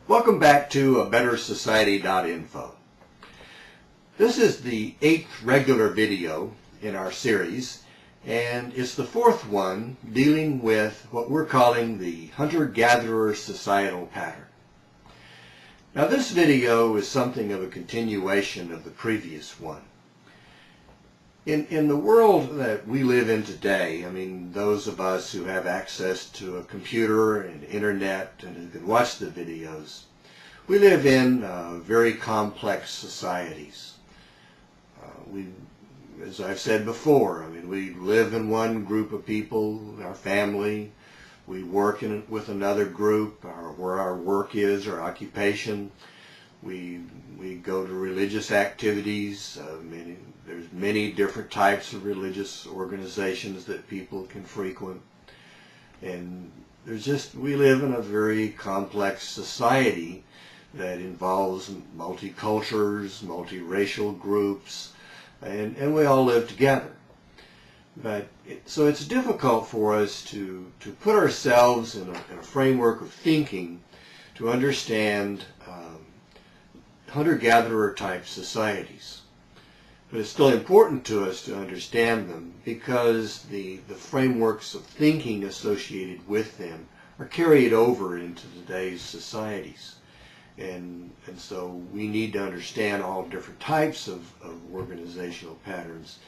Welcome back to abettersociety.info. This is the 8th regular video in our series, and it's the 4th one dealing with what we're calling the hunter-gatherer societal pattern. Now this video is something of a continuation of the previous one. In the world that we live in today, I mean, those of us who have access to a computer and internet and who can watch the videos, we live in very complex societies. As I've said before, I mean, we live in one group of people, our family. We work with another group, where our work is, our occupation. We go to religious activities. There's many different types of religious organizations that people can frequent. And we live in a very complex society that involves multicultures, multiracial groups, and we all live together. So it's difficult for us to put ourselves in a framework of thinking to understand hunter-gatherer type societies. But it's still important to us to understand them because the frameworks of thinking associated with them are carried over into today's societies. And so we need to understand all different types of organizational patterns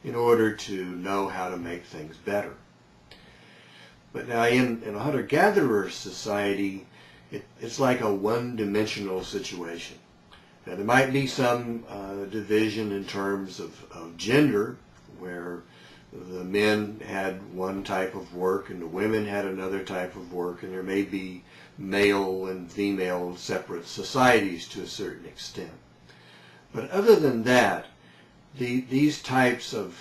in order to know how to make things better. But now in a hunter-gatherer society, it's like a one-dimensional situation. Now there might be some division in terms of gender, where the men had one type of work and the women had another type of work, and there may be male and female separate societies to a certain extent. But other than that, these types of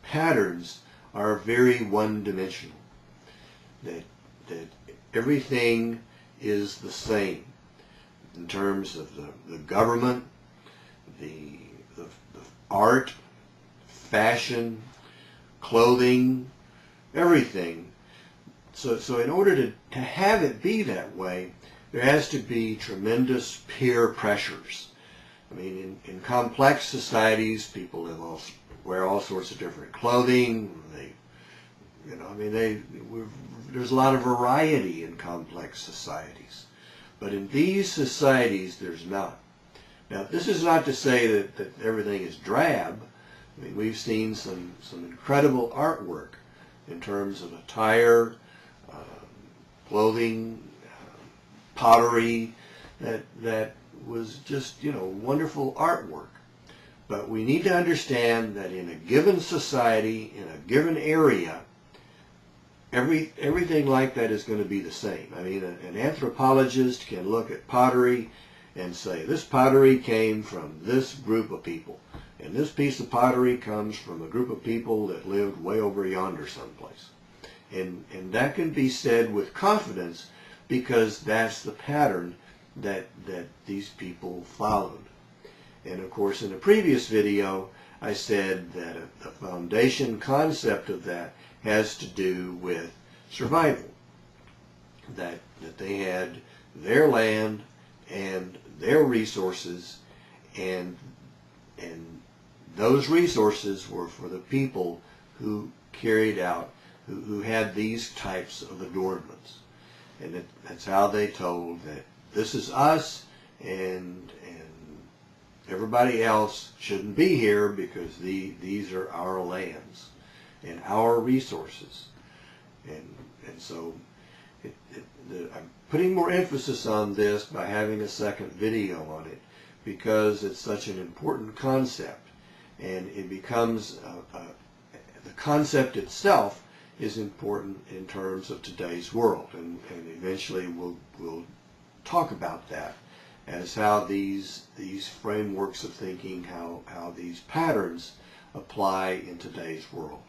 patterns are very one-dimensional. That everything is the same in terms of the government, the art, fashion, clothing, everything. So in order to have it be that way, there has to be tremendous peer pressures. I mean, in complex societies, people wear all sorts of different clothing. There's a lot of variety in complex societies. But in these societies, there's not. Now, this is not to say that everything is drab. I mean, we've seen some incredible artwork in terms of attire, clothing, pottery, that was just, wonderful artwork. But we need to understand that in a given society, in a given area, everything like that is going to be the same. I mean, an anthropologist can look at pottery and say, this pottery came from this group of people, and this piece of pottery comes from a group of people that lived way over yonder someplace. And that can be said with confidence because that's the pattern that these people followed. And of course, in the previous video, I said that a foundation concept of that has to do with survival. That they had their land and their resources, and those resources were for the people who carried out, who had these types of adornments. And that's how they told that this is us, and everybody else shouldn't be here because these are our lands and our resources. And so I'm putting more emphasis on this by having a second video on it because it's such an important concept, and it becomes the concept itself is important in terms of today's world, and eventually we'll talk about that as how these frameworks of thinking, how these patterns apply in today's world.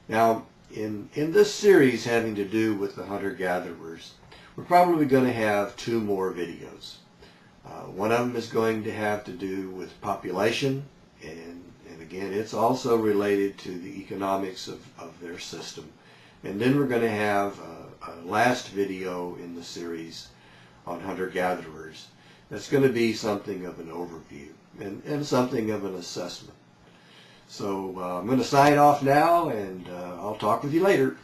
Now, in this series having to do with the hunter-gatherers, we're probably going to have 2 more videos. One of them is going to have to do with population, and again, it's also related to the economics of their system. And then we're going to have a last video in the series on hunter-gatherers. That's going to be something of an overview and something of an assessment. So I'm going to sign off now, and I'll talk with you later.